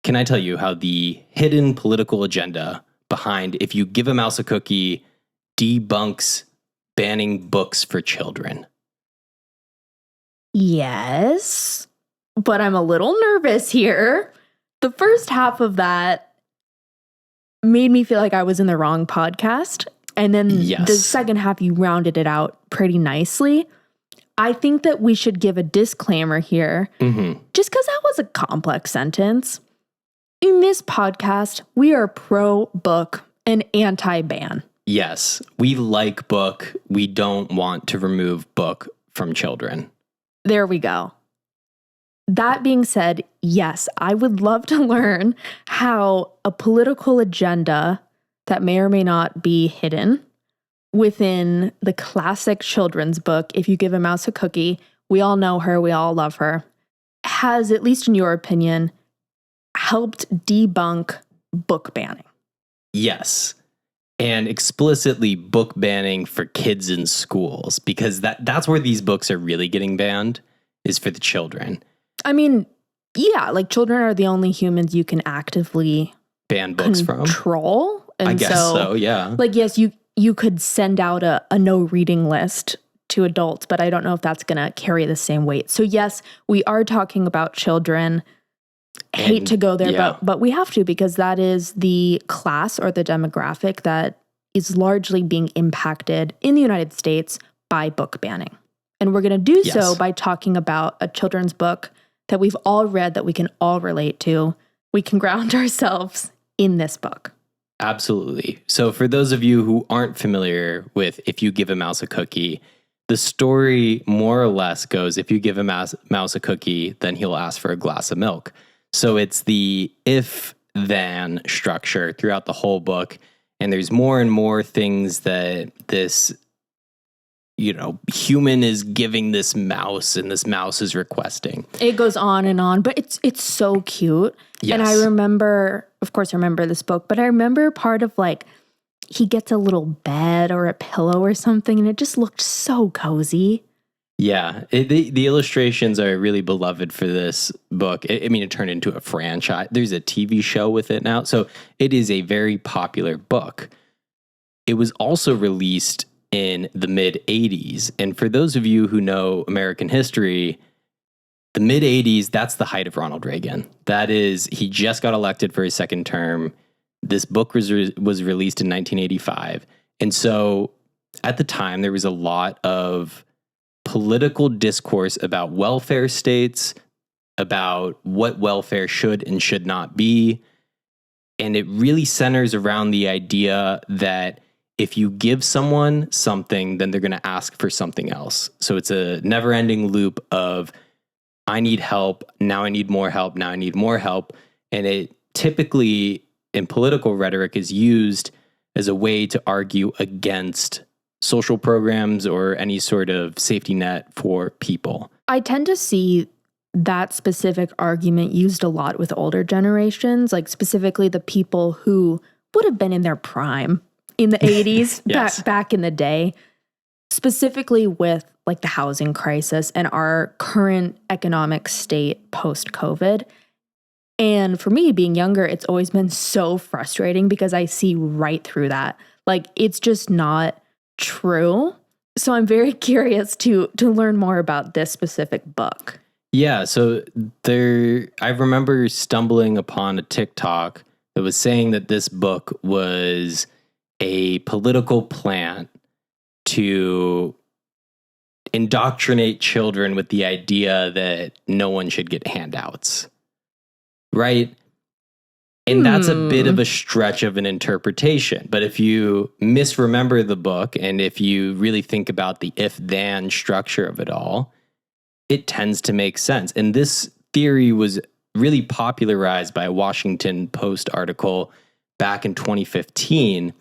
can I tell you how the hidden political agenda behind if you give a mouse a cookie debunks banning books for children? Yes, but I'm a little nervous here. The first half of that made me feel like I was in the wrong podcast. And then the second half, you rounded it out pretty nicely. I think that we should give a disclaimer here, just because that was a complex sentence. In this podcast, we are pro-book and anti-ban. Yes, we like book. We don't want to remove book from children. There we go. That being said, yes, I would love to learn how a political agenda that may or may not be hidden within the classic children's book, If You Give a Mouse a Cookie, we all know her, we all love her, has, at least in your opinion, helped debunk book banning. Yes. And explicitly book banning for kids in schools, because that's where these books are really getting banned, is for the children. I mean, yeah, like children are the only humans you can actively ban books control. And I guess so, yeah. Like, yes, you could send out a no reading list to adults, but I don't know if that's going to carry the same weight. So yes, we are talking about children. Hate to go there, but we have to, because that is the class or the demographic that is largely being impacted in the United States by book banning. And we're going to do so by talking about a children's book that we've all read, that we can all relate to. We can ground ourselves in this book. Absolutely. So for those of you who aren't familiar with If You Give a Mouse a Cookie, the story more or less goes, if you give a mouse a cookie, then he'll ask for a glass of milk. So it's the if-then structure throughout the whole book. And there's more and more things that this, human is giving this mouse, and this mouse is requesting. It goes on, but it's so cute. Yes. And I remember this book, but I remember part of he gets a little bed or a pillow or something, and it just looked so cozy. Yeah, the illustrations are really beloved for this book. It turned into a franchise. There's a TV show with it now. So it is a very popular book. It was also released in the mid-'80s. And for those of you who know American history, the mid-'80s, that's the height of Ronald Reagan. That is, he just got elected for his second term. This book was released in 1985. And so at the time, there was a lot of political discourse about welfare states, about what welfare should and should not be. And it really centers around the idea that if you give someone something, then they're going to ask for something else. So it's a never-ending loop of, I need help, now I need more help, now I need more help. And it typically, in political rhetoric, is used as a way to argue against social programs or any sort of safety net for people. I tend to see that specific argument used a lot with older generations, like specifically the people who would have been in their prime in the 80s, yes. back in the day, specifically with the housing crisis and our current economic state post-COVID. And for me, being younger, it's always been so frustrating because I see right through that. It's just not true. So I'm very curious to learn more about this specific book. Yeah, so I remember stumbling upon a TikTok that was saying that this book was a political plant to indoctrinate children with the idea that no one should get handouts, right? And that's a bit of a stretch of an interpretation. But if you misremember the book, and if you really think about the if-then structure of it all, it tends to make sense. And this theory was really popularized by a Washington Post article back in 2015.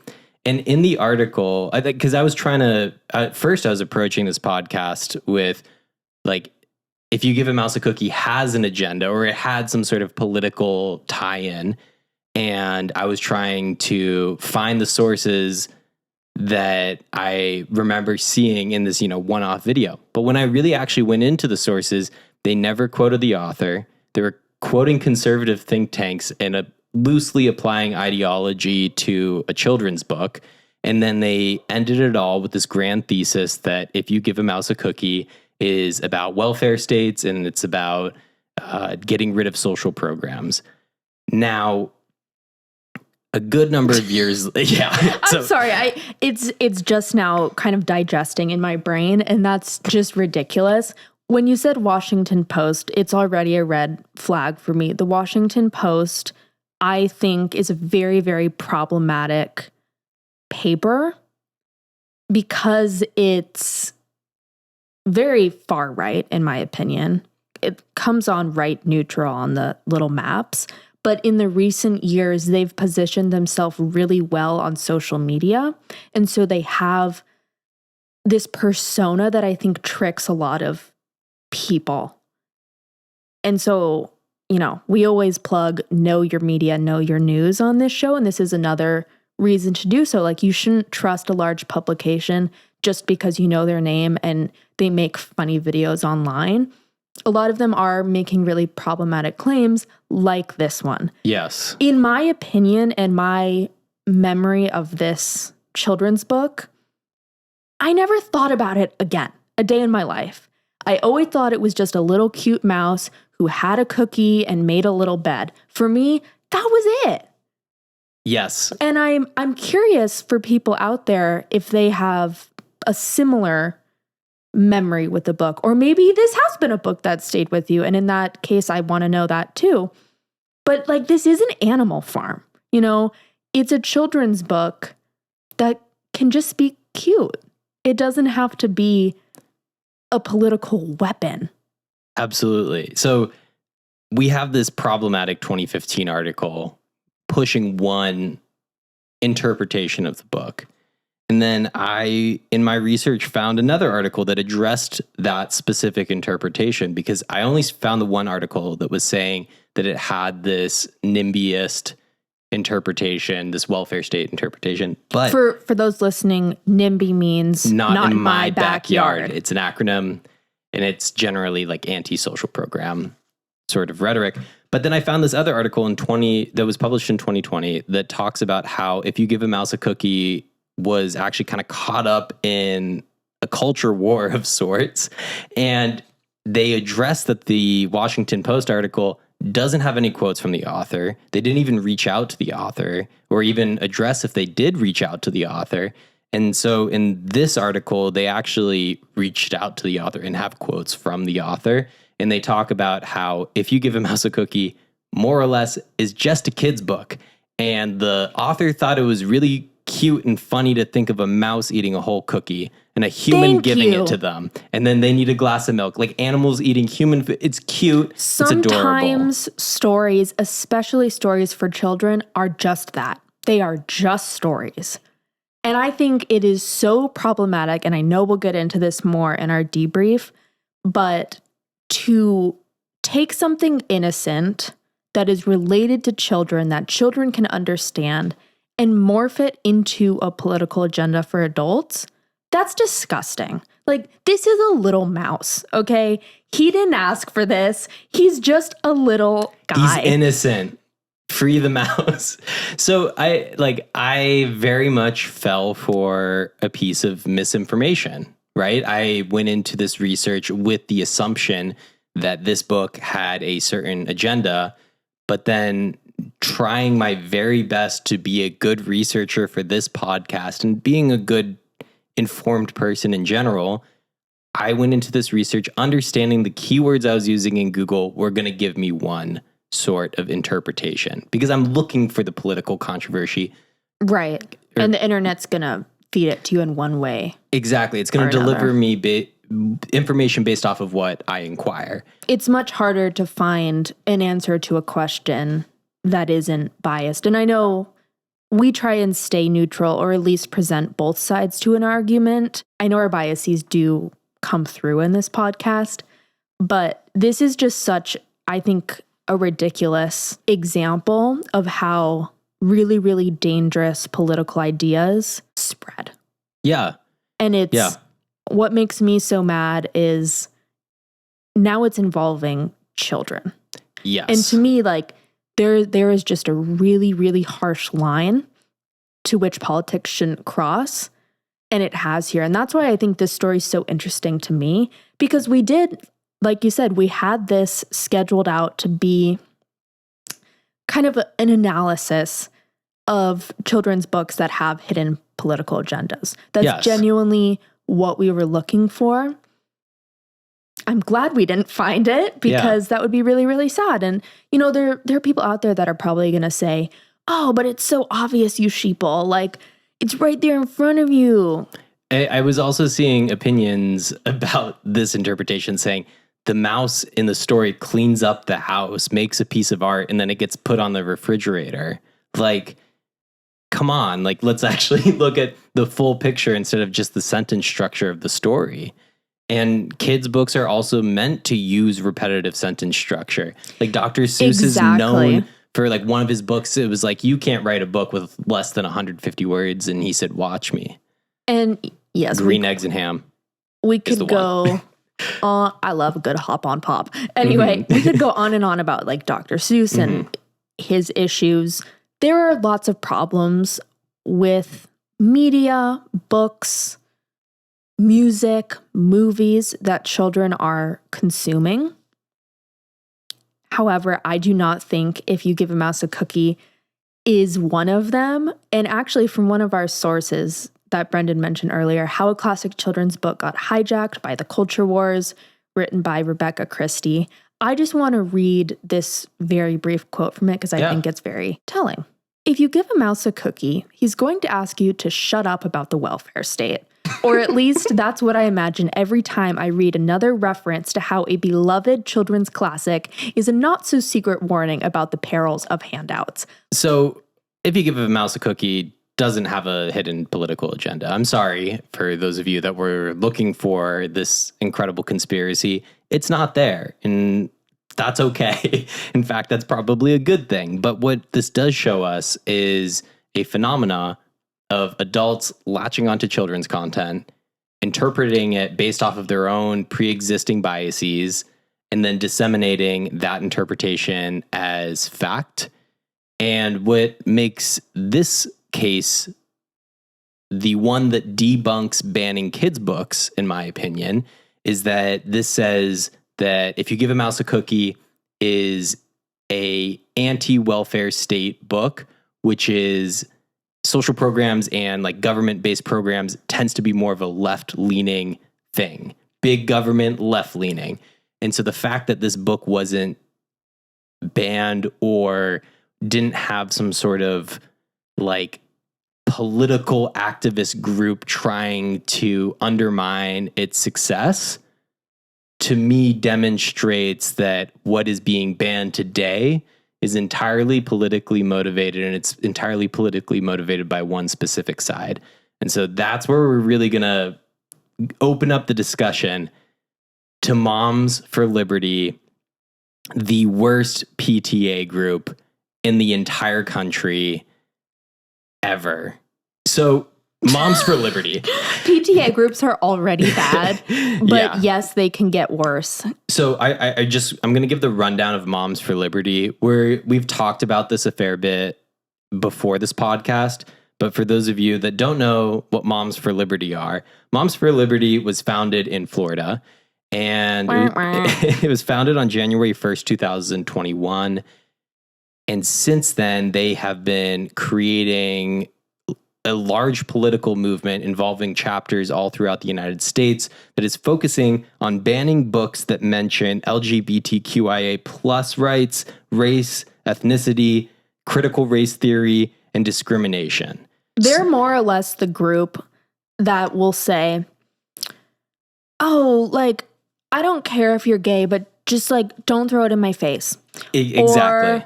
And in the article, I think, because I was trying to, at first I was approaching this podcast with, if you give a mouse a cookie has an agenda, or it had some sort of political tie-in. And I was trying to find the sources that I remember seeing in this, one-off video. But when I really actually went into the sources, they never quoted the author. There were quoting conservative think tanks and loosely applying ideology to a children's book. And then they ended it all with this grand thesis that if you give a mouse a cookie is about welfare states and it's about getting rid of social programs. Now, a good number of years, yeah. I'm sorry, it's just now kind of digesting in my brain, and that's just ridiculous. When you said Washington Post, it's already a red flag for me. The Washington Post, I think, is a very, very problematic paper because it's very far right, in my opinion. It comes on right neutral on the little maps. But in the recent years, they've positioned themselves really well on social media. And so they have this persona that I think tricks a lot of people. And so, we always plug know your media, know your news on this show. And this is another reason to do so. Like, you shouldn't trust a large publication just because you know their name and they make funny videos online. A lot of them are making really problematic claims like this one. Yes. In my opinion and my memory of this children's book, I never thought about it again, a day in my life. I always thought it was just a little cute mouse who had a cookie and made a little bed. For me, that was it. Yes. And I'm curious for people out there if they have a similar memory with the book, or maybe this has been a book that stayed with you. And in that case, I want to know that too. But like, this is an Animal Farm, it's a children's book that can just be cute. It doesn't have to be a political weapon. Absolutely. So we have this problematic 2015 article pushing one interpretation of the book. And then I, in my research, found another article that addressed that specific interpretation, because I only found the one article that was saying that it had this NIMBYist interpretation, this welfare state interpretation. But for those listening, NIMBY means not in my backyard. It's an acronym, and it's generally like anti-social program sort of rhetoric. But then I found this other article that was published in 2020 that talks about how if you give a mouse a cookie, was actually kind of caught up in a culture war of sorts. And they addressed that the Washington Post article doesn't have any quotes from the author. They didn't even reach out to the author or even address if they did reach out to the author. And so in this article, they actually reached out to the author and have quotes from the author. And they talk about how if you give a mouse a cookie, more or less is just a kid's book. And the author thought it was really cute and funny to think of a mouse eating a whole cookie and a human giving it to them. And then they need a glass of milk, like animals eating human food. It's cute. Sometimes stories, especially stories for children, are just that. They are just stories. And I think it is so problematic, and I know we'll get into this more in our debrief, but to take something innocent that is related to children, that children can understand, and morph it into a political agenda for adults, that's disgusting. Like, this is a little mouse, okay? He didn't ask for this. He's just a little guy. He's innocent. Free the mouse. So I very much fell for a piece of misinformation, right? I went into this research with the assumption that this book had a certain agenda, but then trying my very best to be a good researcher for this podcast and being a good informed person in general, I went into this research understanding the keywords I was using in Google were going to give me one sort of interpretation because I'm looking for the political controversy. Right. And the internet's going to feed it to you in one way. Exactly. It's going to deliver me information based off of what I inquire. It's much harder to find an answer to a question that isn't biased. And I know we try and stay neutral or at least present both sides to an argument. I know our biases do come through in this podcast, but this is just such, I think, a ridiculous example of how really, really dangerous political ideas spread. Yeah. And what makes me so mad is now it's involving children. Yes. And to me, like, there is just a really, really harsh line to which politics shouldn't cross. And it has here. And that's why I think this story is so interesting to me, because we did, like you said, we had this scheduled out to be kind of an analysis of children's books that have hidden political agendas. That's genuinely what we were looking for. I'm glad we didn't find it, because that would be really, really sad. And, you know, there are people out there that are probably going to say, oh, but it's so obvious, you sheeple. Like, it's right there in front of you. I was also seeing opinions about this interpretation saying the mouse in the story cleans up the house, makes a piece of art, and then it gets put on the refrigerator. Like, come on, like, let's actually look at the full picture instead of just the sentence structure of the story. And kids' books are also meant to use repetitive sentence structure. Like, Dr. Seuss is known for, like, one of his books, it was like, you can't write a book with less than 150 words. And he said, watch me. And yes. Green eggs and ham. We could go on. I love a good hop on pop. Anyway, we could go on and on about, like, Dr. Seuss and his issues. There are lots of problems with media, books, music, movies that children are consuming. However, I do not think If You Give a Mouse a Cookie is one of them. And actually, from one of our sources that Brendan mentioned earlier, How a Classic Children's Book Got Hijacked by the Culture Wars, written by Rebecca Christie. I just want to read this very brief quote from it because I think it's very telling. If you give a mouse a cookie, he's going to ask you to shut up about the welfare state. Or at least that's what I imagine every time I read another reference to how a beloved children's classic is a not-so-secret warning about the perils of handouts. So, If You Give a Mouse a Cookie doesn't have a hidden political agenda. I'm sorry for those of you that were looking for this incredible conspiracy. It's not there, and that's okay. In fact, that's probably a good thing. But what this does show us is a phenomena of adults latching onto children's content, interpreting it based off of their own pre-existing biases, and then disseminating that interpretation as fact. And what makes this case the one that debunks banning kids' books, in my opinion, is that this says that If You Give a Mouse a Cookie is a anti-welfare state book, which is social programs and like government-based programs tends to be more of a left-leaning thing. Big government, left-leaning. And so the fact that this book wasn't banned or didn't have some sort of like political activist group trying to undermine its success, to me demonstrates that what is being banned today is entirely politically motivated, and it's entirely politically motivated by one specific side. And so that's where we're really going to open up the discussion to Moms for Liberty, the worst PTA group in the entire country ever. So Moms for Liberty. PTA groups are already bad, but yes, they can get worse. So I'm going to give the rundown of Moms for Liberty, where we've talked about this a fair bit before this podcast. But for those of you that don't know what Moms for Liberty are, Moms for Liberty was founded in Florida, and it was founded on January 1st, 2021. And since then, they have been creating a large political movement involving chapters all throughout the United States that is focusing on banning books that mention LGBTQIA plus rights, race, ethnicity, critical race theory, and discrimination. They're more or less the group that will say, oh, like, I don't care if you're gay, but just like, don't throw it in my face. Exactly. Or,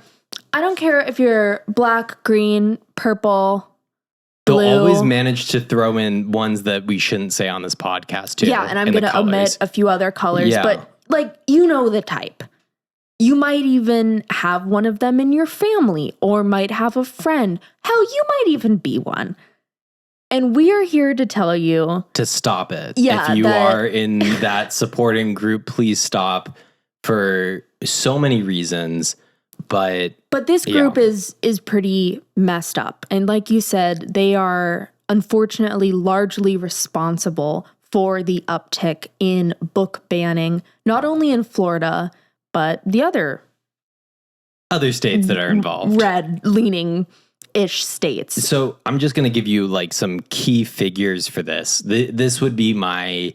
I don't care if you're black, green, purple, blue. They'll always manage to throw in ones that we shouldn't say on this podcast too. Yeah, and I'm going to omit a few other colors, but like, you know the type. You might even have one of them in your family or might have a friend. Hell, you might even be one. And we are here to tell you to stop it. Yeah, if you are in that supporting group, please stop. for so many reasons. But this group is pretty messed up. And like you said, they are unfortunately largely responsible for the uptick in book banning, not only in Florida, but the other states that are involved. Red-leaning-ish states. So I'm just going to give you like some key figures for this. This would be my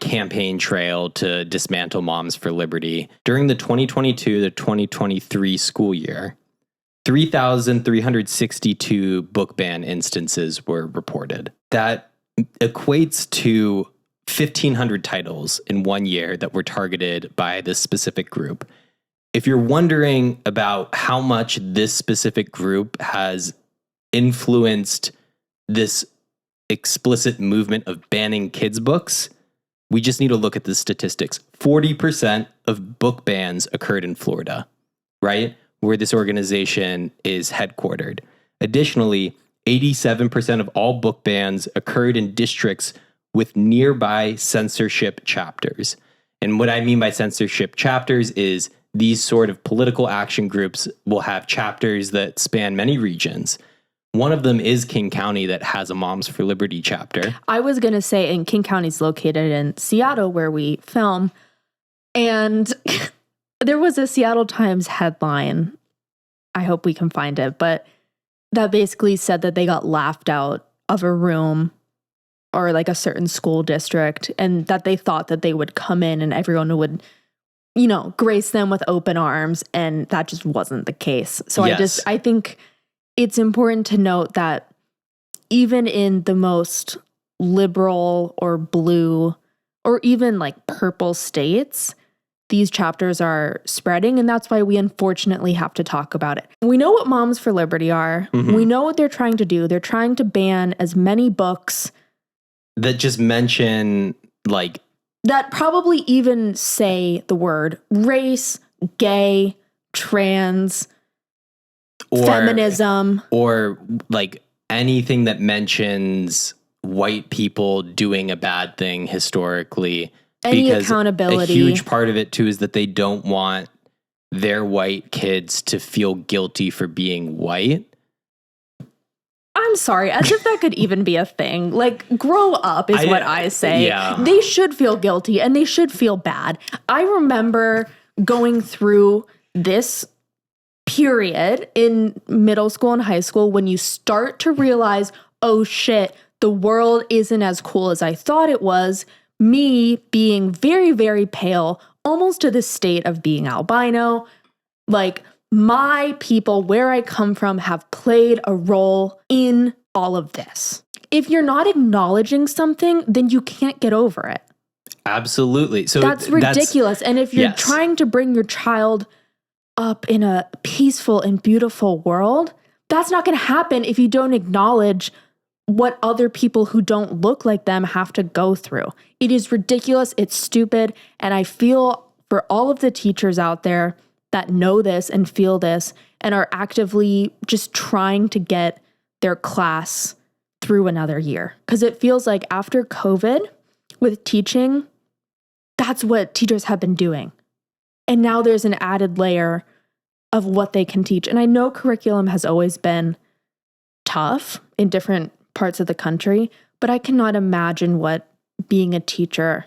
campaign trail to dismantle Moms for Liberty. During the 2022 to 2023 school year, 3,362 book ban instances were reported. That equates to 1,500 titles in 1 year that were targeted by this specific group. If you're wondering about how much this specific group has influenced this explicit movement of banning kids' books, we just need to look at the statistics. 40% of book bans occurred in Florida, right? Where this organization is headquartered. Additionally, 87% of all book bans occurred in districts with nearby censorship chapters. And what I mean by censorship chapters is these sort of political action groups will have chapters that span many regions. One of them is King County that has a Moms for Liberty chapter. I was going to say, and King County is located in Seattle where we film. And there was a Seattle Times headline, I hope we can find it, but that basically said that they got laughed out of a room or like a certain school district, and that they thought that they would come in and everyone would, grace them with open arms, and that just wasn't the case. So yes. I think it's important to note that even in the most liberal or blue or even like purple states, these chapters are spreading, and that's why we unfortunately have to talk about it. We know what Moms for Liberty are. Mm-hmm. We know what they're trying to do. They're trying to ban as many books that just mention like that probably even say the word race, gay, trans, or feminism, or like anything that mentions white people doing a bad thing historically. Any because accountability. A huge part of it too is that they don't want their white kids to feel guilty for being white. I'm sorry, as if that could even be a thing. Like, grow up is what I say. Yeah. They should feel guilty and they should feel bad. I remember going through this period in middle school and high school when you start to realize, oh shit, the world isn't as cool as I thought it was. Me being very, very pale, almost to the state of being albino, like my people, where I come from, have played a role in all of this. If you're not acknowledging something, then you can't get over it. Absolutely. So that's ridiculous. And if you're trying to bring your child up in a peaceful and beautiful world, that's not going to happen if you don't acknowledge what other people who don't look like them have to go through. It is ridiculous. It's stupid. And I feel for all of the teachers out there that know this and feel this and are actively just trying to get their class through another year. Because it feels like after COVID with teaching, that's what teachers have been doing. And now there's an added layer of what they can teach. And I know curriculum has always been tough in different parts of the country, but I cannot imagine what being a teacher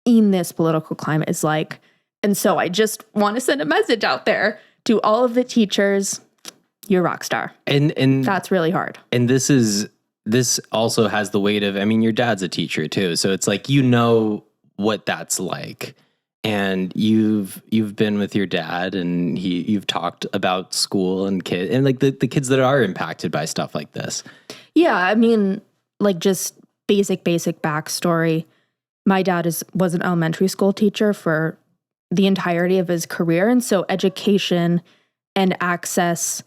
in this political climate is like. And so I just want to send a message out there to all of the teachers. You're a rock star. And that's really hard. And this also has the weight of, I mean, your dad's a teacher too. So it's like, what that's like. And you've been with your dad and you've talked about school and kids and like the kids that are impacted by stuff like this. Yeah. I mean, like just basic backstory. My dad was an elementary school teacher for the entirety of his career. And so education and access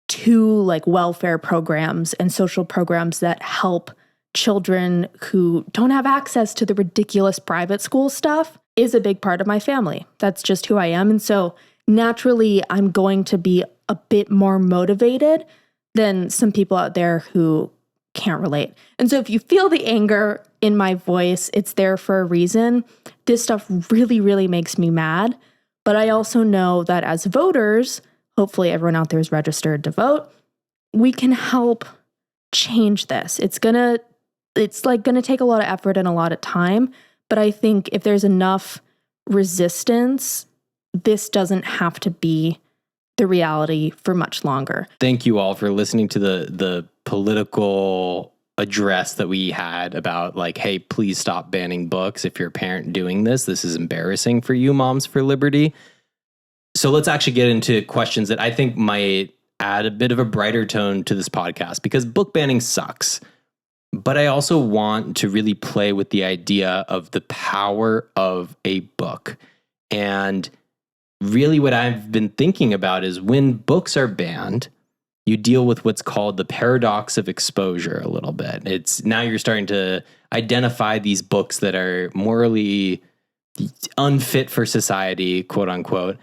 to like welfare programs and social programs that help children who don't have access to the ridiculous private school stuff is a big part of my family. That's just who I am. And so naturally, I'm going to be a bit more motivated than some people out there who can't relate. And so if you feel the anger in my voice, it's there for a reason. This stuff really, really makes me mad. But I also know that as voters, hopefully everyone out there is registered to vote, we can help change this. It's gonna take a lot of effort and a lot of time. But I think if there's enough resistance, this doesn't have to be the reality for much longer. Thank you all for listening to the political address that we had about like, hey, please stop banning books. If you're a parent doing this, this is embarrassing for you, Moms for Liberty. So let's actually get into questions that I think might add a bit of a brighter tone to this podcast, because book banning sucks. But I also want to really play with the idea of the power of a book. And really what I've been thinking about is when books are banned, you deal with what's called the paradox of exposure a little bit. It's now you're starting to identify these books that are morally unfit for society, quote unquote,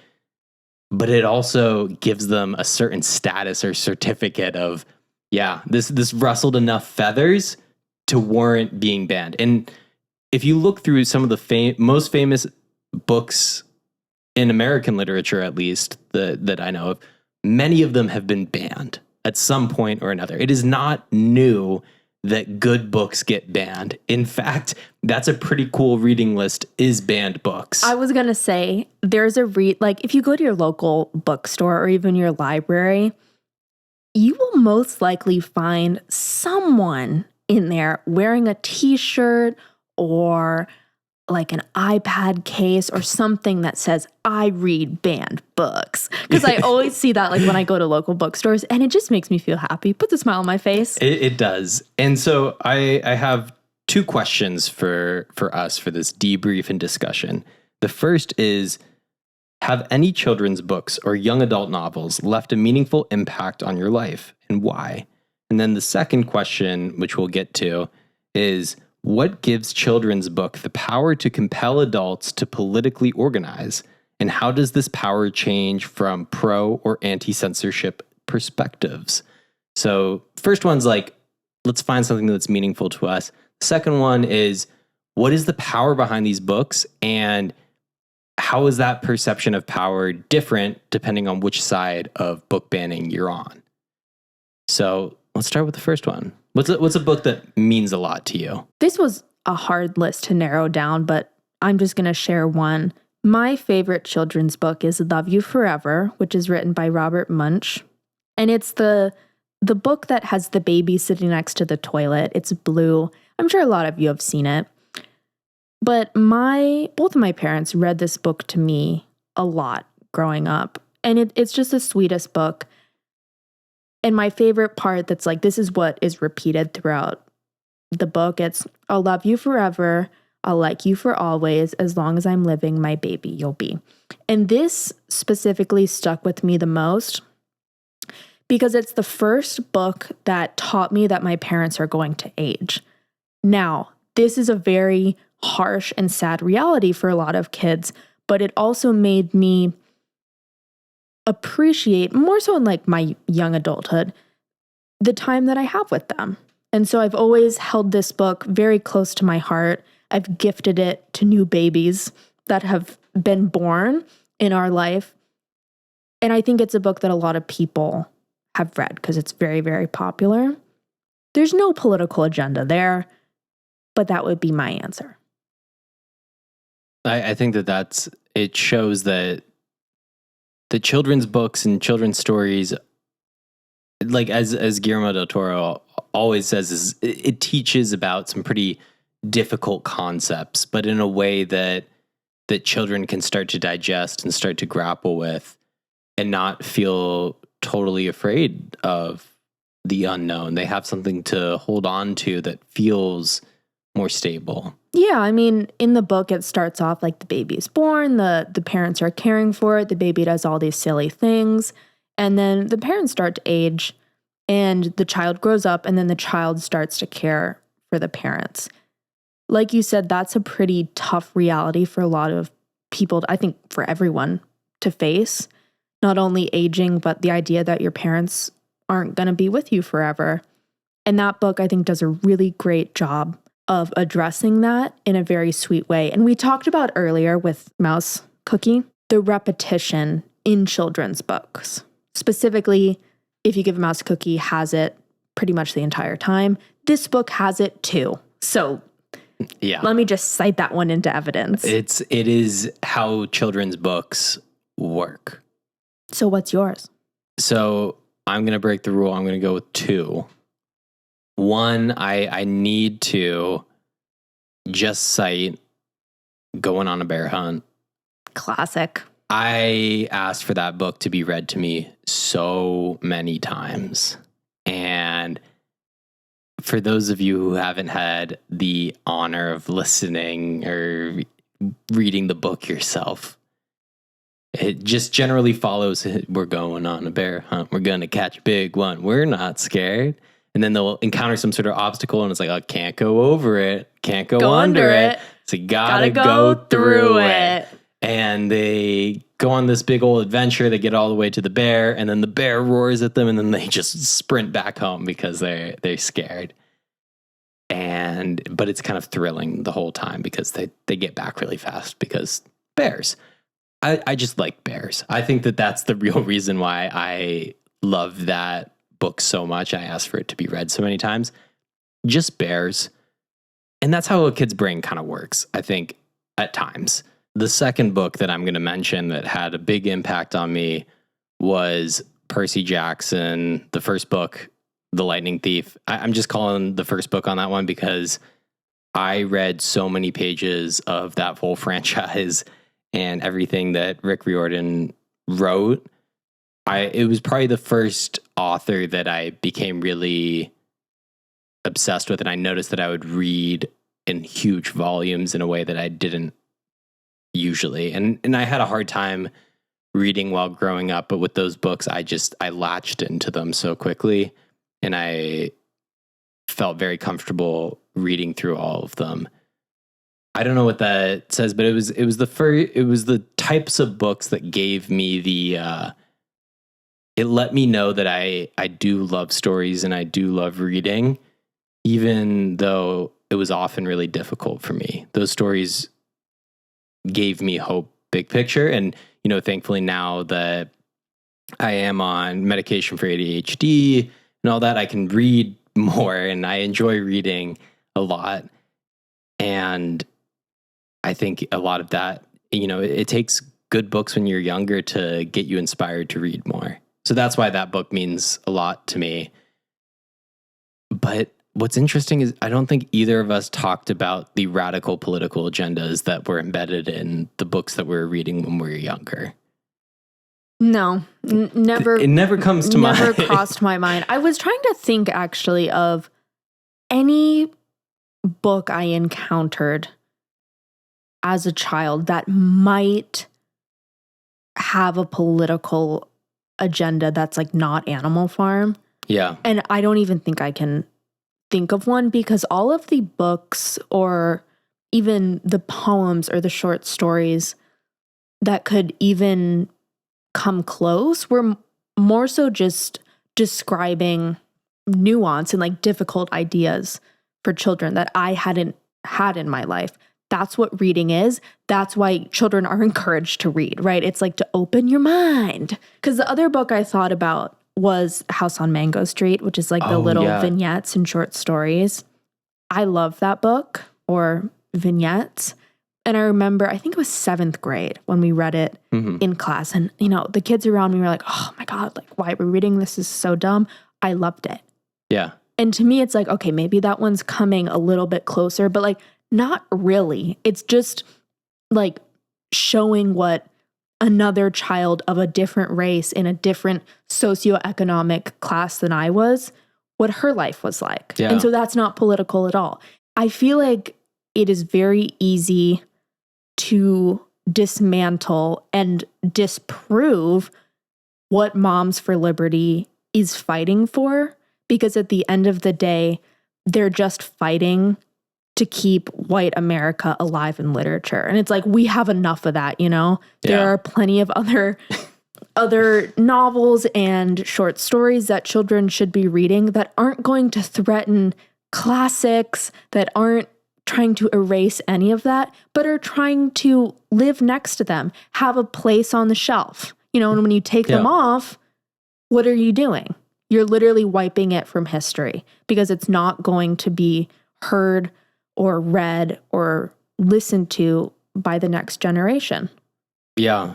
but it also gives them a certain status or certificate of, yeah, this rustled enough feathers to warrant being banned. And if you look through some of the most famous books in American literature, at least that I know of, many of them have been banned at some point or another. It is not new that good books get banned. In fact, that's a pretty cool reading list, is banned books. I was going to say, there's like if you go to your local bookstore or even your library, you will most likely find someone in there wearing a t-shirt or like an iPad case or something that says, I read banned books. Because I always see that like when I go to local bookstores, and it just makes me feel happy. Puts a smile on my face. It does. And so I have two questions for us for this debrief and discussion. The first is, have any children's books or young adult novels left a meaningful impact on your life, and why? And then the second question, which we'll get to, is, what gives children's book the power to compel adults to politically organize? And how does this power change from pro or anti-censorship perspectives? So first one's like, let's find something that's meaningful to us. Second one is, what is the power behind these books? And how is that perception of power different depending on which side of book banning you're on? So let's start with the first one. What's a book that means a lot to you? This was a hard list to narrow down, but I'm just going to share one. My favorite children's book is Love You Forever, which is written by Robert Munsch. And it's the book that has the baby sitting next to the toilet. It's blue. I'm sure a lot of you have seen it. But both of my parents read this book to me a lot growing up. And it's just the sweetest book. And my favorite part that's like, this is what is repeated throughout the book. It's, I'll love you forever. I'll like you for always. As long as I'm living, my baby you'll be. And this specifically stuck with me the most because it's the first book that taught me that my parents are going to age. Now, this is a very harsh and sad reality for a lot of kids, but it also made me appreciate, more so in like my young adulthood, the time that I have with them. And so I've always held this book very close to my heart. I've gifted it to new babies that have been born in our life. And I think it's a book that a lot of people have read because it's very, very popular. There's no political agenda there, but that would be my answer. I think it shows that the children's books and children's stories, like as Guillermo del Toro always says, is it teaches about some pretty difficult concepts, but in a way that children can start to digest and start to grapple with and not feel totally afraid of the unknown. They have something to hold on to that feels more stable. Yeah, I mean, in the book, it starts off like the baby is born, the parents are caring for it, the baby does all these silly things, and then the parents start to age, and the child grows up, and then the child starts to care for the parents. Like you said, that's a pretty tough reality for a lot of people, I think for everyone to face, not only aging, but the idea that your parents aren't going to be with you forever. And that book, I think, does a really great job of addressing that in a very sweet way. And we talked about earlier with Mouse Cookie, the repetition in children's books. Specifically, if you give a mouse a cookie, has it pretty much the entire time. This book has it too. So let me just cite that one into evidence. It is how children's books work. So what's yours? So I'm going to break the rule. I'm going to go with 2. One, I need to just cite Going on a Bear Hunt. Classic. I asked for that book to be read to me so many times. And for those of you who haven't had the honor of listening or reading the book yourself, it just generally follows, we're going on a bear hunt. We're going to catch a big one. We're not scared. And then they'll encounter some sort of obstacle and it's like, I can't go over it. Can't go under it. So you gotta go through it. And they go on this big old adventure. They get all the way to the bear and then the bear roars at them and then they just sprint back home because they're scared. But it's kind of thrilling the whole time because they get back really fast because bears. I just like bears. I think that's the real reason why I love that book so much. I asked for it to be read so many times. Just bears. And that's how a kid's brain kind of works, I think, at times. The second book that I'm going to mention that had a big impact on me was Percy Jackson, the first book, The Lightning Thief. I'm just calling the first book on that one because I read so many pages of that whole franchise and everything that Rick Riordan wrote. It was probably the first author that I became really obsessed with, and I noticed that I would read in huge volumes in a way that I didn't usually. And I had a hard time reading while growing up, but with those books, I latched into them so quickly, and I felt very comfortable reading through all of them. I don't know what that says, but it was the types of books that gave me it let me know that I do love stories and I do love reading, even though it was often really difficult for me. Those stories gave me hope, big picture. And, thankfully now that I am on medication for ADHD and all that, I can read more and I enjoy reading a lot. And I think a lot of that, it takes good books when you're younger to get you inspired to read more. So that's why that book means a lot to me. But what's interesting is I don't think either of us talked about the radical political agendas that were embedded in the books that we were reading when we were younger. No, never. It never comes to mind. Never crossed my mind. I was trying to think actually of any book I encountered as a child that might have a political agenda that's like not Animal Farm. Yeah. And I don't even think I can think of one because all of the books or even the poems or the short stories that could even come close were more so just describing nuance and like difficult ideas for children that I hadn't had in my life. That's what reading is. That's why children are encouraged to read, right? It's like to open your mind. Because the other book I thought about was House on Mango Street, which is like the little vignettes and short stories. I love that book, or vignettes. And I remember, I think it was 7th grade when we read it in class. And, the kids around me were like, oh my God, like, why are we reading this? This is so dumb. I loved it. Yeah. And to me, it's like, okay, maybe that one's coming a little bit closer, but like, not really. It's just like showing what another child of a different race in a different socioeconomic class than I was, what her life was like. Yeah. And so that's not political at all. I feel like it is very easy to dismantle and disprove what Moms for Liberty is fighting for, because at the end of the day, they're just fighting to keep white America alive in literature. And it's like, we have enough of that, There are plenty of other other novels and short stories that children should be reading that aren't going to threaten classics, that aren't trying to erase any of that, but are trying to live next to them, have a place on the shelf. And when you take them off, what are you doing? You're literally wiping it from history because it's not going to be heard or read or listened to by the next generation. Yeah.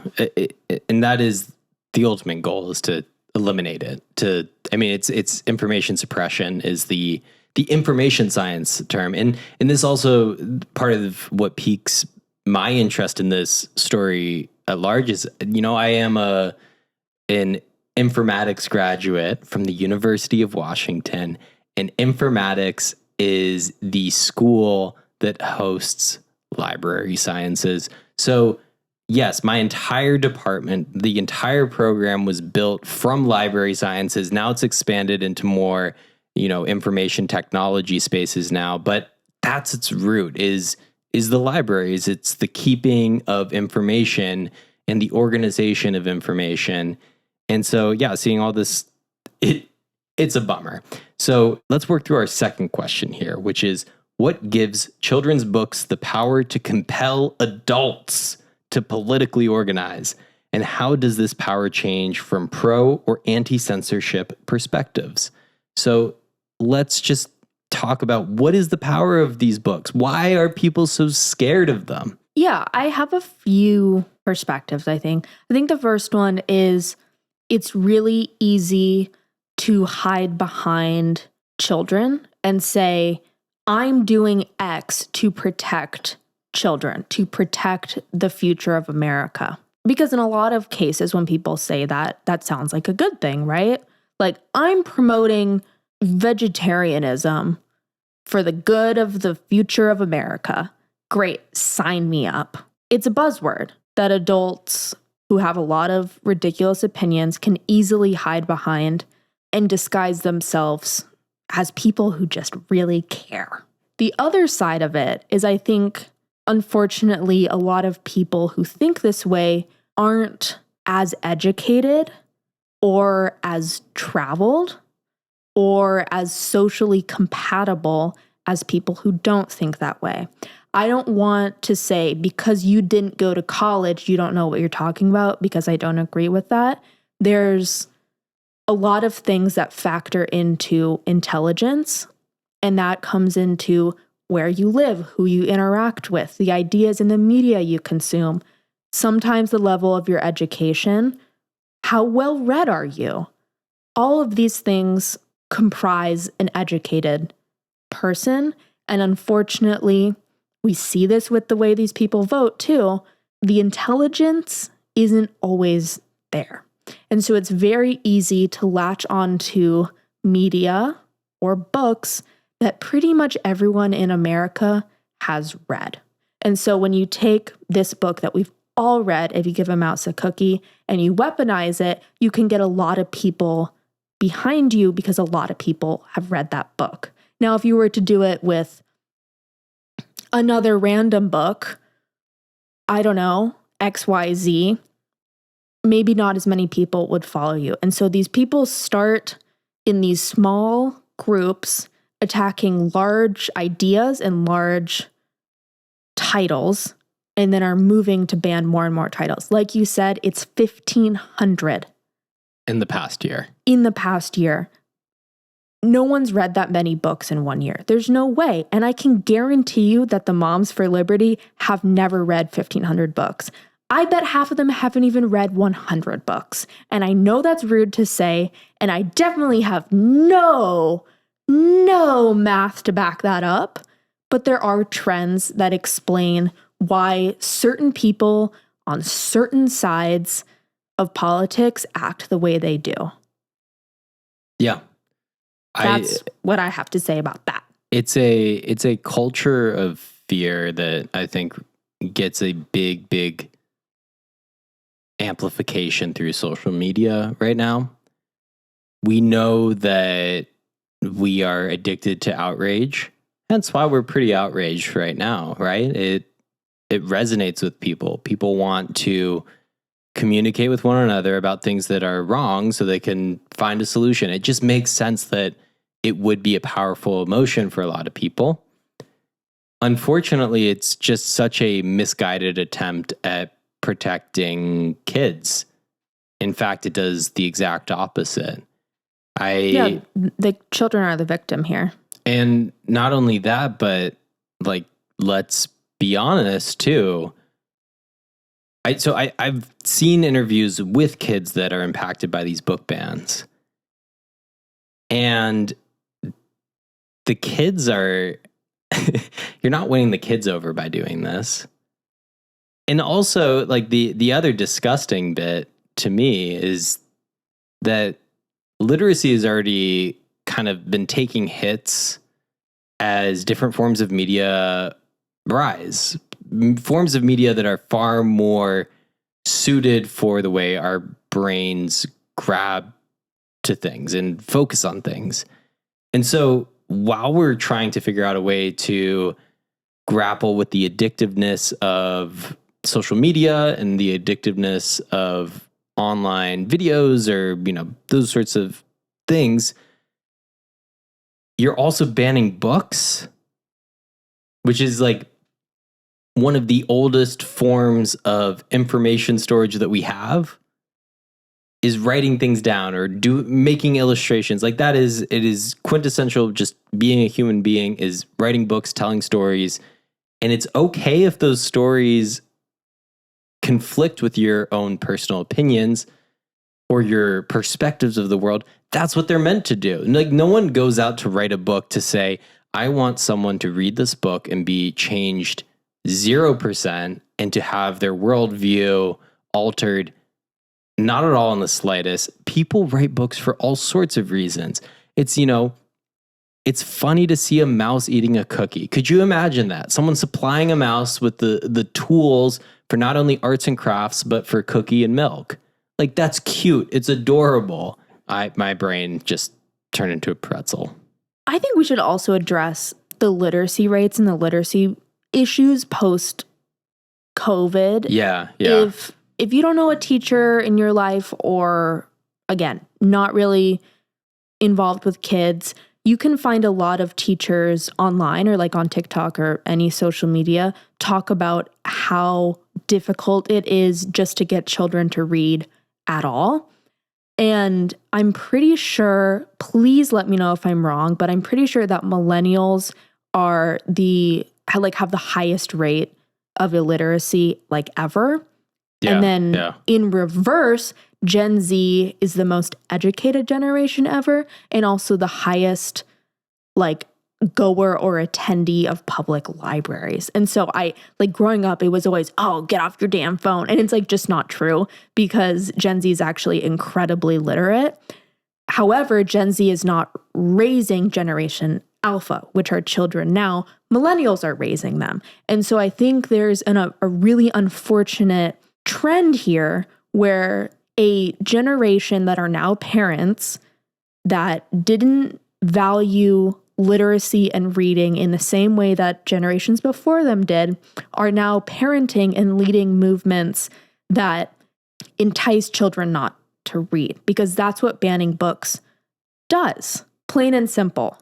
And that is the ultimate goal, is to eliminate it. It's information suppression is the information science term. And this also, part of what piques my interest in this story at large is, I am an informatics graduate from the University of Washington, and informatics is the school that hosts library sciences. So yes, my entire department, the entire program was built from library sciences. Now it's expanded into more, information technology spaces now, but that's its root is the libraries. It's the keeping of information and the organization of information. And so, seeing all this, it's a bummer. So let's work through our second question here, which is, what gives children's books the power to compel adults to politically organize? And how does this power change from pro or anti-censorship perspectives? So let's just talk about, what is the power of these books? Why are people so scared of them? Yeah, I have a few perspectives, I think. I think the first one is it's really easy to hide behind children and say, I'm doing X to protect children, to protect the future of America. Because in a lot of cases, when people say that, that sounds like a good thing, right? Like, I'm promoting vegetarianism for the good of the future of America. Great, sign me up. It's a buzzword that adults who have a lot of ridiculous opinions can easily hide behind and disguise themselves as people who just really care. The other side of it is, I think, unfortunately, a lot of people who think this way aren't as educated or as traveled or as socially compatible as people who don't think that way. I don't want to say, because you didn't go to college, you don't know what you're talking about, because I don't agree with that. There's a lot of things that factor into intelligence, and that comes into where you live, who you interact with, the ideas in the media you consume, sometimes the level of your education, how well read are you? All of these things comprise an educated person, and unfortunately, we see this with the way these people vote too. The intelligence isn't always there. And so it's very easy to latch onto media or books that pretty much everyone in America has read. And so when you take this book that we've all read, if you give a mouse a cookie, and you weaponize it, you can get a lot of people behind you because a lot of people have read that book. Now, if you were to do it with another random book, I don't know, XYZ, maybe not as many people would follow you. And so these people start in these small groups attacking large ideas and large titles, and then are moving to ban more and more titles. Like you said, it's 1,500. In the past year. In the past year. No one's read that many books in 1 year. There's no way. And I can guarantee you that the Moms for Liberty have never read 1,500 books. I bet half of them haven't even read 100 books. And I know that's rude to say, and I definitely have no math to back that up. But there are trends that explain why certain people on certain sides of politics act the way they do. Yeah. That's what I have to say about that. It's a culture of fear that I think gets a big amplification through social media right now. We know that we are addicted to outrage. That's why we're pretty outraged right now, right? It resonates with people. People want to communicate with one another about things that are wrong so they can find a solution. It just makes sense that it would be a powerful emotion for a lot of people. Unfortunately, it's just such a misguided attempt at protecting kids. In fact, it does the exact opposite. The children are the victim here. And not only that, but like, let's be honest too. I've seen interviews with kids that are impacted by these book bans. And the kids are, you're not winning the kids over by doing this. And also, like, the other disgusting bit to me is that literacy has already kind of been taking hits as different forms of media rise. Forms of media that are far more suited for the way our brains grab to things and focus on things. And so while we're trying to figure out a way to grapple with the addictiveness of social media and the addictiveness of online videos or, those sorts of things, you're also banning books, which is like one of the oldest forms of information storage that we have, is writing things down or making illustrations. Like it is quintessential. Just being a human being is writing books, telling stories. And it's okay if those stories conflict with your own personal opinions or your perspectives of the world. That's what they're meant to do. Like, no one goes out to write a book to say, I want someone to read this book and be changed 0% and to have their worldview altered. Not at all in the slightest. People write books for all sorts of reasons. It's, it's funny to see a mouse eating a cookie. Could you imagine that? Someone supplying a mouse with the tools for not only arts and crafts, but for cookie and milk. Like, that's cute. It's adorable. My brain just turned into a pretzel. I think we should also address the literacy rates and the literacy issues post-COVID. Yeah. If you don't know a teacher in your life, or again, not really involved with kids, you can find a lot of teachers online or like on TikTok or any social media talk about how difficult it is just to get children to read at all. And I'm pretty sure, please let me know if I'm wrong, but I'm pretty sure that millennials are have the highest rate of illiteracy like ever. Yeah, and then in reverse, Gen Z is the most educated generation ever, and also the highest goer or attendee of public libraries. And so growing up, it was always, oh, get off your damn phone. And it's just not true, because Gen Z is actually incredibly literate. However, Gen Z is not raising Generation Alpha, which are children now. Millennials are raising them. And so I think there's a really unfortunate trend here where a generation that are now parents that didn't value literacy and reading in the same way that generations before them did are now parenting and leading movements that entice children not to read, because that's what banning books does. Plain and simple.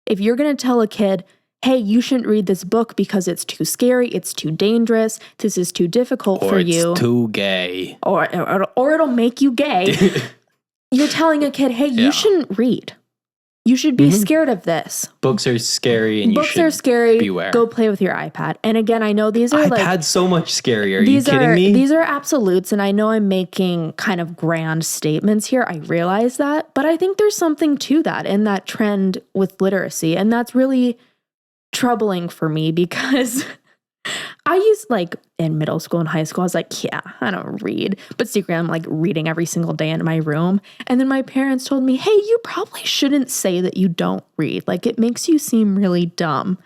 If you're going to tell a kid, hey, you shouldn't read this book because it's too scary, it's too dangerous, this is too difficult for you. Or it's too gay. Or it'll make you gay. You're telling a kid, hey, you shouldn't read. You should be scared of this. Books are scary and books are scary. Beware. Go play with your iPad. And again, I know these are iPad's so much scarier. Are you kidding me? These are absolutes, and I know I'm making kind of grand statements here. I realize that. But I think there's something to that in that trend with literacy. And that's really troubling for me, because I used in middle school and high school, I was like, yeah, I don't read. But secretly, I'm reading every single day in my room. And then my parents told me, hey, you probably shouldn't say that you don't read. It makes you seem really dumb.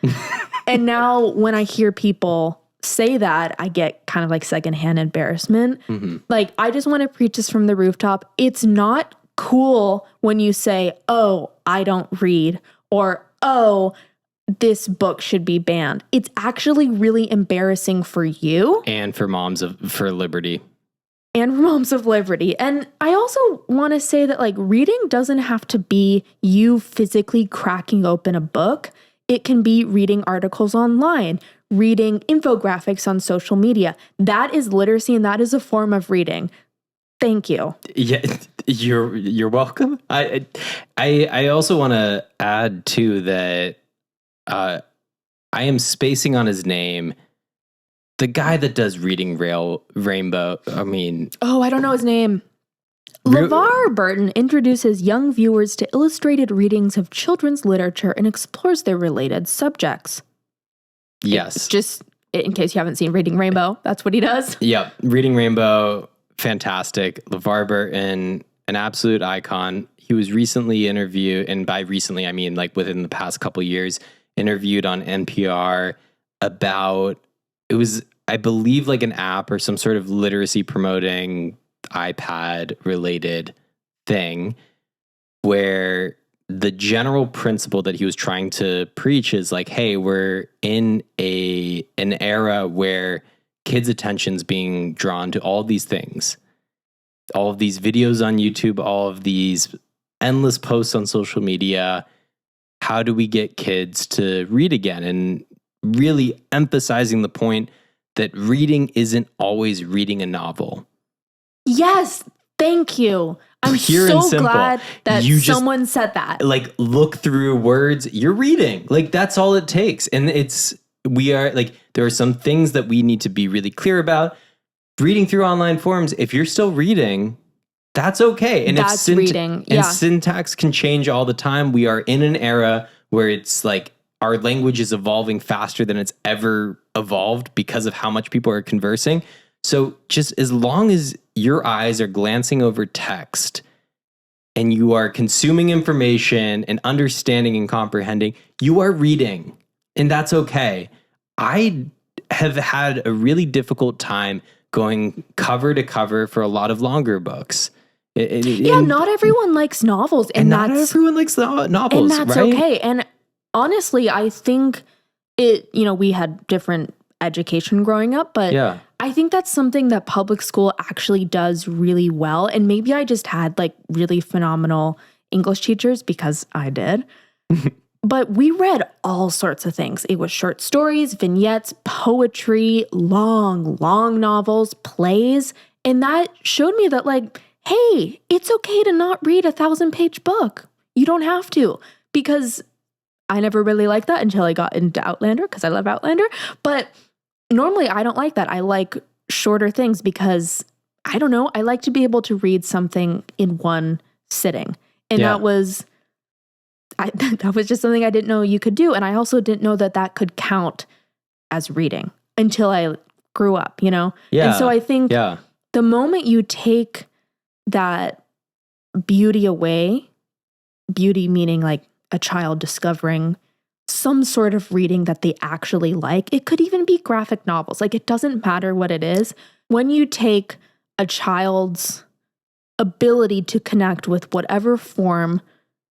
And now when I hear people say that, I get kind of secondhand embarrassment. Mm-hmm. I just want to preach this from the rooftop. It's not cool when you say, oh, I don't read, or, oh, this book should be banned. It's actually really embarrassing for you. And for moms for liberty. and for Moms of Liberty. And I also want to say that like reading doesn't have to be you physically cracking open a book. It can be reading articles online, reading infographics on social media. That is literacy, and that is a form of reading. Thank you. Yeah, you're welcome. I also want to add too that I am spacing on his name. The guy that does Reading Rainbow, I mean... Oh, I don't know his name. LeVar Burton introduces young viewers to illustrated readings of children's literature and explores their related subjects. Yes. Just in case you haven't seen Reading Rainbow, that's what he does. Yep. Reading Rainbow, fantastic. LeVar Burton, an absolute icon. He was recently interviewed, and by recently, I mean like within the past couple of years, interviewed on NPR about... It was, I believe, like an app or some sort of literacy promoting iPad related thing where the general principle that he was trying to preach is like, hey, we're in an era where kids' attention's being drawn to all these things, all of these videos on YouTube, all of these endless posts on social media. How do we get kids to read again? And really emphasizing the point that reading isn't always reading a novel. Yes, thank you. I'm so glad that someone said that. Like, look through words, you're reading. Like, that's all it takes. And there are some things that we need to be really clear about. Reading through online forums, if you're still reading, that's okay. And that's reading. Yeah. And syntax can change all the time. We are in an era where it's like, our language is evolving faster than it's ever evolved because of how much people are conversing. So just as long as your eyes are glancing over text and you are consuming information and understanding and comprehending, you are reading, and that's okay. I have had a really difficult time going cover to cover for a lot of longer books. Not everyone likes novels, and not everyone likes novels, and that's right? okay. And honestly, I think we had different education growing up, but yeah. I think that's something that public school actually does really well. And maybe I just had like really phenomenal English teachers because I did. But we read all sorts of things. It was short stories, vignettes, poetry, long novels, plays. And that showed me that like, hey, it's okay to not read a 1,000-page book. You don't have to, because I never really liked that until I got into Outlander, because I love Outlander. But normally I don't like that. I like shorter things because, I don't know, I like to be able to read something in one sitting. And that was just something I didn't know you could do. And I also didn't know that could count as reading until I grew up, Yeah. And so I think the moment you take that beauty away, beauty meaning like a child discovering some sort of reading that they actually like. It could even be graphic novels. Like, it doesn't matter what it is. When you take a child's ability to connect with whatever form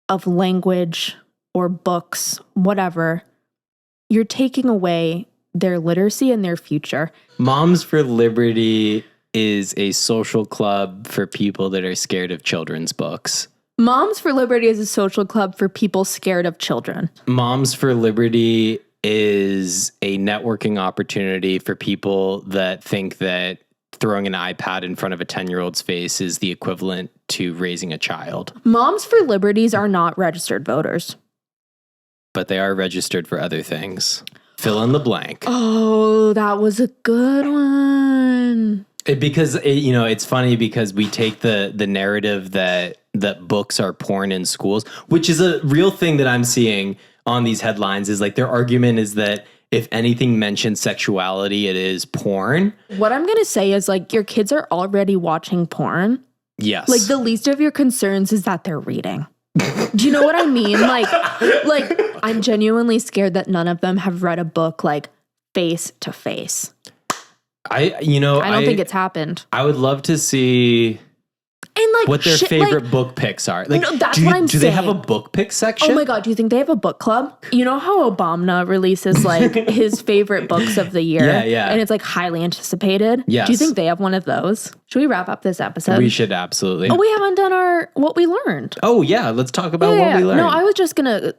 of language or books, whatever, you're taking away their literacy and their future. Moms for Liberty is a social club for people that are scared of children's books. Moms for Liberty is a social club for people scared of children. Moms for Liberty is a networking opportunity for people that think that throwing an iPad in front of a 10-year-old's face is the equivalent to raising a child. Moms for Liberties are not registered voters. But they are registered for other things. Fill in the blank. Oh, that was a good one. It's funny because we take the narrative that books are porn in schools, which is a real thing that I'm seeing on these headlines. Is like their argument is that if anything mentions sexuality, it is porn. What I'm going to say is like your kids are already watching porn. Yes. Like the least of your concerns is that they're reading. Do you know what I mean? Like I'm genuinely scared that none of them have read a book like face to face. I don't think it's happened. I would love to see. And like what their favorite book picks are. Like, no, that's what I'm saying. Do they have a book pick section? Oh my God, do you think they have a book club? You know how Obama releases like his favorite books of the year? Yeah. And it's like highly anticipated? Yes. Do you think they have one of those? Should we wrap up this episode? We should, absolutely. Oh, we haven't done our what we learned. Oh yeah, let's talk about what we learned. No, I was just going to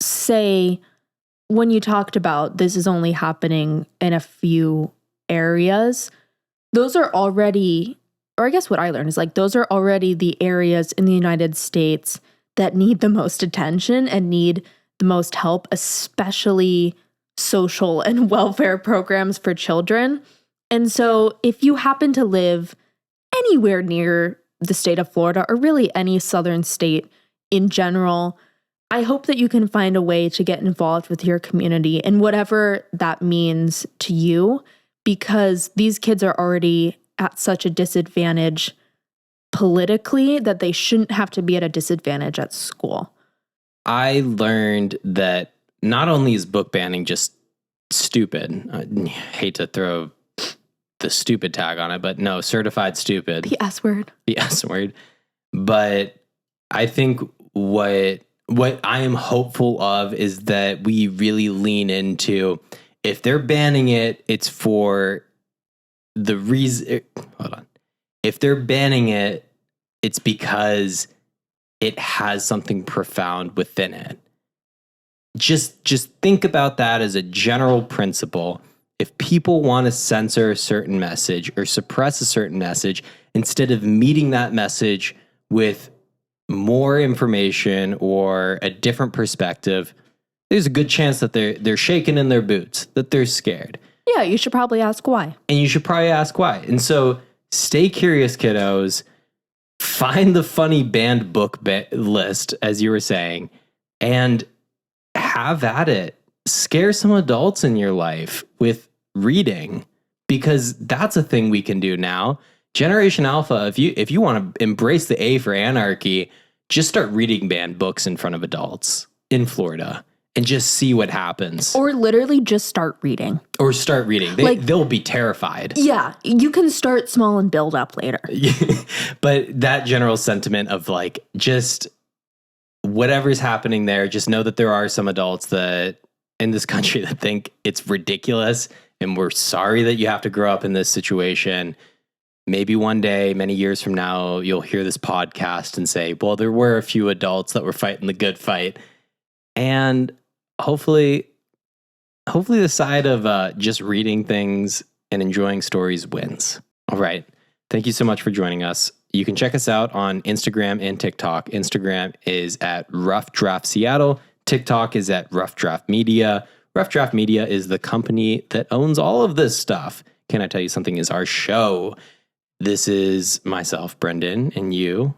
say, when you talked about this is only happening in a few areas, those are already, or I guess what I learned is like, those are already the areas in the United States that need the most attention and need the most help, especially social and welfare programs for children. And so if you happen to live anywhere near the state of Florida, or really any southern state in general, I hope that you can find a way to get involved with your community and whatever that means to you, because these kids are already at such a disadvantage politically that they shouldn't have to be at a disadvantage at school. I learned that not only is book banning just stupid, I hate to throw the stupid tag on it, but no, certified stupid. The S word. The S word. But I think what I am hopeful of is that we really lean into, if they're banning it, it's for the reason. Hold on. If they're banning it, it's because it has something profound within it. Just think about that as a general principle. If people want to censor a certain message or suppress a certain message, instead of meeting that message with more information or a different perspective, there's a good chance that they're shaking in their boots, that they're scared. Yeah, you should probably ask why. And you should probably ask why. And so stay curious, kiddos. Find the funny banned book list, as you were saying, and have at it. Scare some adults in your life with reading, because that's a thing we can do now. Generation Alpha, if you want to embrace the A for anarchy, just start reading banned books in front of adults in Florida and just see what happens. Or literally just start reading. Or start reading. They'll be terrified. Yeah, you can start small and build up later. But that general sentiment of like, just whatever's happening there, just know that there are some adults that in this country that think it's ridiculous, and we're sorry that you have to grow up in this situation. Maybe one day, many years from now, you'll hear this podcast and say, well, there were a few adults that were fighting the good fight. And hopefully the side of just reading things and enjoying stories wins. All right. Thank you so much for joining us. You can check us out on Instagram and TikTok. Instagram is at Rough Draft Seattle. TikTok is at Rough Draft Media. Rough Draft Media is the company that owns all of this stuff. Can I Tell You Something is our show. This is myself, Brendan, and you.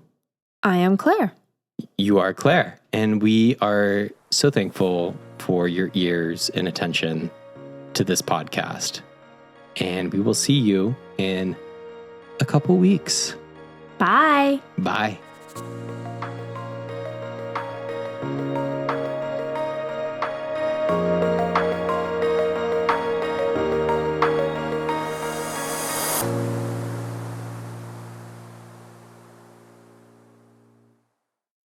I am Claire. You are Claire. And we are so thankful for your ears and attention to this podcast. And we will see you in a couple weeks. Bye. Bye.